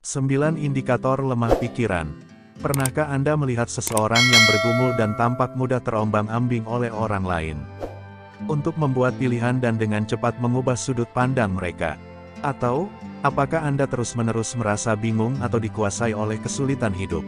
9 indikator lemah pikiran. Pernahkah Anda melihat seseorang yang bergumul dan tampak mudah terombang-ambing oleh orang lain? Untuk membuat pilihan dan dengan cepat mengubah sudut pandang mereka. Atau, apakah Anda terus-menerus merasa bingung atau dikuasai oleh kesulitan hidup?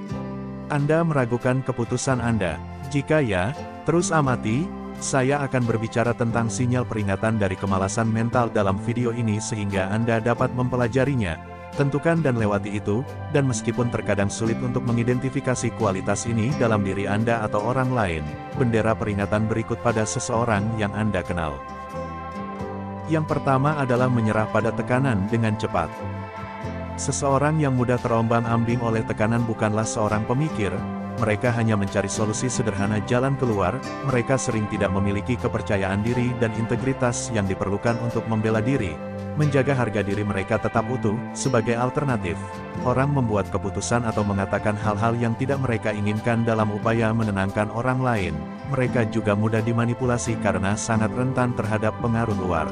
Anda meragukan keputusan Anda? Jika ya, terus amati. Saya akan berbicara tentang sinyal peringatan dari kemalasan mental dalam video ini sehingga Anda dapat mempelajarinya, tentukan dan lewati itu, dan meskipun terkadang sulit untuk mengidentifikasi kualitas ini dalam diri Anda atau orang lain, bendera peringatan berikut pada seseorang yang Anda kenal. Yang pertama adalah menyerah pada tekanan dengan cepat. Seseorang yang mudah terombang-ambing oleh tekanan bukanlah seorang pemikir. Mereka hanya mencari solusi sederhana jalan keluar, mereka sering tidak memiliki kepercayaan diri dan integritas yang diperlukan untuk membela diri, menjaga harga diri mereka tetap utuh. Sebagai alternatif, orang membuat keputusan atau mengatakan hal-hal yang tidak mereka inginkan dalam upaya menenangkan orang lain. Mereka juga mudah dimanipulasi karena sangat rentan terhadap pengaruh luar.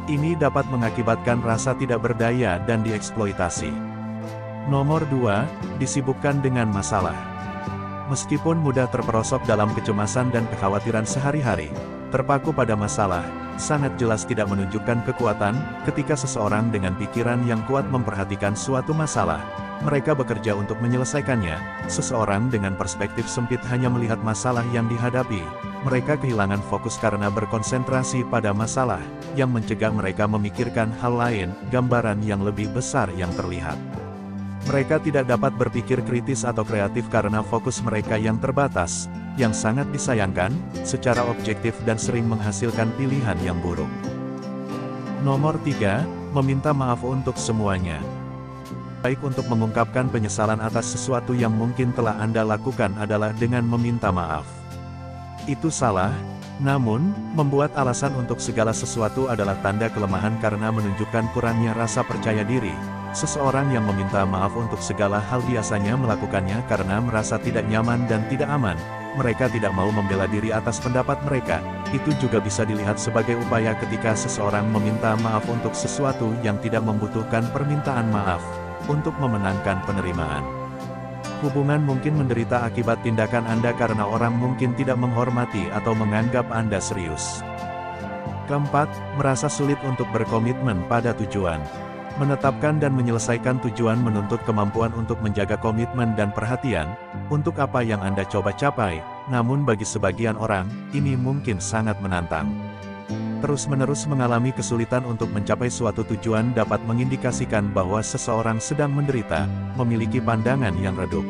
Ini dapat mengakibatkan rasa tidak berdaya dan dieksploitasi. Nomor 2, disibukkan dengan masalah. Meskipun mudah terperosok dalam kecemasan dan kekhawatiran sehari-hari, terpaku pada masalah, sangat jelas tidak menunjukkan kekuatan. Ketika seseorang dengan pikiran yang kuat memperhatikan suatu masalah, mereka bekerja untuk menyelesaikannya. Seseorang dengan perspektif sempit hanya melihat masalah yang dihadapi. Mereka kehilangan fokus karena berkonsentrasi pada masalah, yang mencegah mereka memikirkan hal lain, gambaran yang lebih besar yang terlihat. Mereka tidak dapat berpikir kritis atau kreatif karena fokus mereka yang terbatas, yang sangat disayangkan, secara objektif dan sering menghasilkan pilihan yang buruk. Nomor 3, meminta maaf untuk semuanya. Baik untuk mengungkapkan penyesalan atas sesuatu yang mungkin telah Anda lakukan adalah dengan meminta maaf. Itu salah, namun, membuat alasan untuk segala sesuatu adalah tanda kelemahan karena menunjukkan kurangnya rasa percaya diri. Seseorang yang meminta maaf untuk segala hal biasanya melakukannya karena merasa tidak nyaman dan tidak aman. Mereka tidak mau membela diri atas pendapat mereka. Itu juga bisa dilihat sebagai upaya ketika seseorang meminta maaf untuk sesuatu yang tidak membutuhkan permintaan maaf, untuk memenangkan penerimaan. Hubungan mungkin menderita akibat tindakan Anda karena orang mungkin tidak menghormati atau menganggap Anda serius. Keempat, merasa sulit untuk berkomitmen pada tujuan. Menetapkan dan menyelesaikan tujuan menuntut kemampuan untuk menjaga komitmen dan perhatian untuk apa yang Anda coba capai, namun bagi sebagian orang, ini mungkin sangat menantang. Terus-menerus mengalami kesulitan untuk mencapai suatu tujuan dapat mengindikasikan bahwa seseorang sedang menderita, memiliki pandangan yang redup.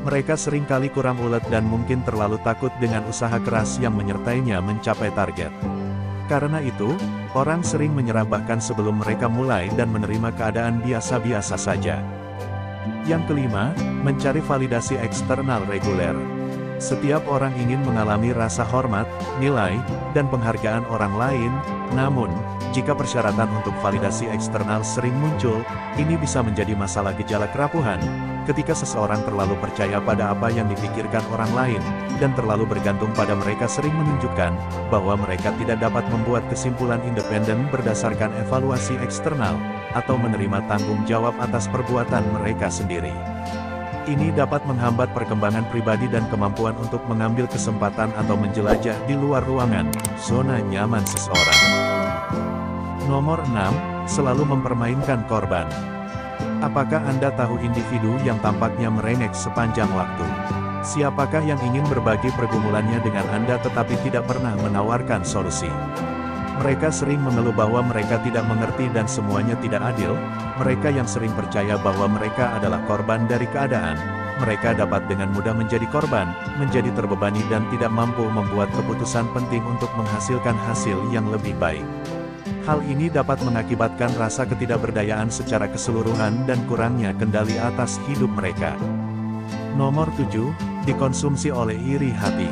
Mereka seringkali kurang ulet dan mungkin terlalu takut dengan usaha keras yang menyertainya mencapai target. Karena itu, orang sering menyerah bahkan sebelum mereka mulai dan menerima keadaan biasa-biasa saja. Yang kelima, mencari validasi eksternal reguler. Setiap orang ingin mengalami rasa hormat, nilai, dan penghargaan orang lain, namun, jika persyaratan untuk validasi eksternal sering muncul, ini bisa menjadi masalah gejala kerapuhan. Ketika seseorang terlalu percaya pada apa yang dipikirkan orang lain, dan terlalu bergantung pada mereka sering menunjukkan, bahwa mereka tidak dapat membuat kesimpulan independen berdasarkan evaluasi eksternal, atau menerima tanggung jawab atas perbuatan mereka sendiri. Ini dapat menghambat perkembangan pribadi dan kemampuan untuk mengambil kesempatan atau menjelajah di luar ruangan, zona nyaman seseorang. Nomor 6, selalu mempermainkan korban. Apakah Anda tahu individu yang tampaknya merengek sepanjang waktu? Siapakah yang ingin berbagi pergumulannya dengan Anda tetapi tidak pernah menawarkan solusi? Mereka sering mengeluh bahwa mereka tidak mengerti dan semuanya tidak adil. Mereka yang sering percaya bahwa mereka adalah korban dari keadaan. Mereka dapat dengan mudah menjadi korban, menjadi terbebani dan tidak mampu membuat keputusan penting untuk menghasilkan hasil yang lebih baik. Hal ini dapat mengakibatkan rasa ketidakberdayaan secara keseluruhan dan kurangnya kendali atas hidup mereka. Nomor 7, dikonsumsi oleh iri hati.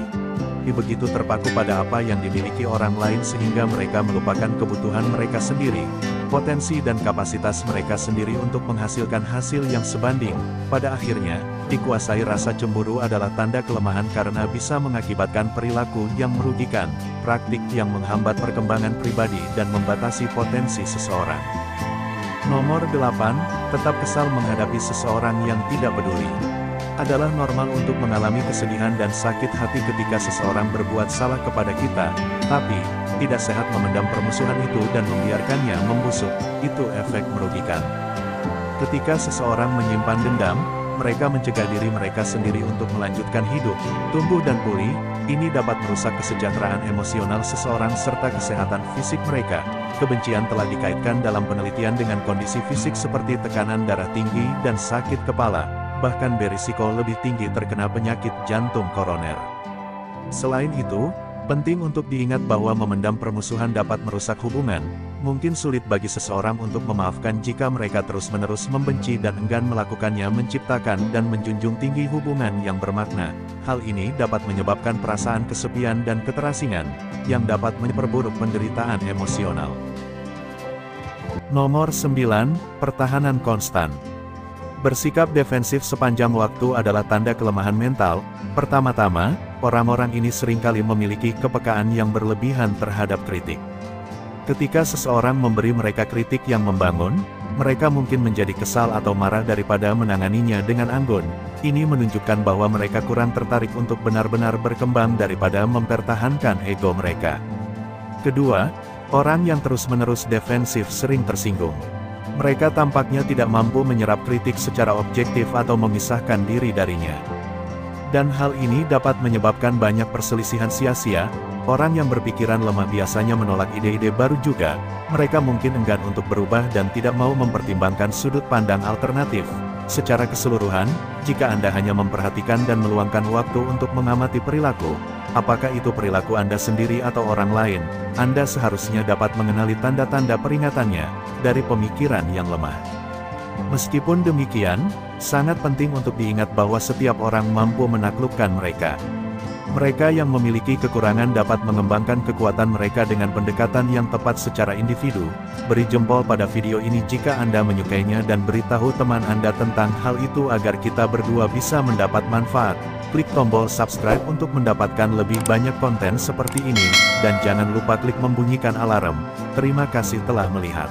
Begitu terpaku pada apa yang dimiliki orang lain sehingga mereka melupakan kebutuhan mereka sendiri, potensi dan kapasitas mereka sendiri untuk menghasilkan hasil yang sebanding. Pada akhirnya, dikuasai rasa cemburu adalah tanda kelemahan karena bisa mengakibatkan perilaku yang merugikan, praktik yang menghambat perkembangan pribadi dan membatasi potensi seseorang. Nomor 8, tetap kesal menghadapi seseorang yang tidak peduli. Adalah normal untuk mengalami kesedihan dan sakit hati ketika seseorang berbuat salah kepada kita, tapi tidak sehat memendam permusuhan itu dan membiarkannya membusuk, itu efek merugikan. Ketika seseorang menyimpan dendam, mereka mencegah diri mereka sendiri untuk melanjutkan hidup, tumbuh dan pulih. Ini dapat merusak kesejahteraan emosional seseorang serta kesehatan fisik mereka. Kebencian telah dikaitkan dalam penelitian dengan kondisi fisik seperti tekanan darah tinggi dan sakit kepala, bahkan berisiko lebih tinggi terkena penyakit jantung koroner. Selain itu, penting untuk diingat bahwa memendam permusuhan dapat merusak hubungan. Mungkin sulit bagi seseorang untuk memaafkan jika mereka terus-menerus membenci dan enggan melakukannya, menciptakan dan menjunjung tinggi hubungan yang bermakna. Hal ini dapat menyebabkan perasaan kesepian dan keterasingan, yang dapat memperburuk penderitaan emosional. Nomor 9, pertahanan konstan. Bersikap defensif sepanjang waktu adalah tanda kelemahan mental. Pertama-tama, orang-orang ini seringkali memiliki kepekaan yang berlebihan terhadap kritik. Ketika seseorang memberi mereka kritik yang membangun, mereka mungkin menjadi kesal atau marah daripada menanganinya dengan anggun. Ini menunjukkan bahwa mereka kurang tertarik untuk benar-benar berkembang daripada mempertahankan ego mereka. Kedua, orang yang terus-menerus defensif sering tersinggung. Mereka tampaknya tidak mampu menyerap kritik secara objektif atau memisahkan diri darinya. Dan hal ini dapat menyebabkan banyak perselisihan sia-sia. Orang yang berpikiran lemah biasanya menolak ide-ide baru juga. Mereka mungkin enggan untuk berubah dan tidak mau mempertimbangkan sudut pandang alternatif. Secara keseluruhan, jika Anda hanya memperhatikan dan meluangkan waktu untuk mengamati perilaku, apakah itu perilaku Anda sendiri atau orang lain, Anda seharusnya dapat mengenali tanda-tanda peringatannya dari pemikiran yang lemah. Meskipun demikian, sangat penting untuk diingat bahwa setiap orang mampu menaklukkan mereka. Mereka yang memiliki kekurangan dapat mengembangkan kekuatan mereka dengan pendekatan yang tepat secara individu. Beri jempol pada video ini jika Anda menyukainya dan beritahu teman Anda tentang hal itu agar kita berdua bisa mendapat manfaat. Klik tombol subscribe untuk mendapatkan lebih banyak konten seperti ini, dan jangan lupa klik membunyikan alarm. Terima kasih telah melihat.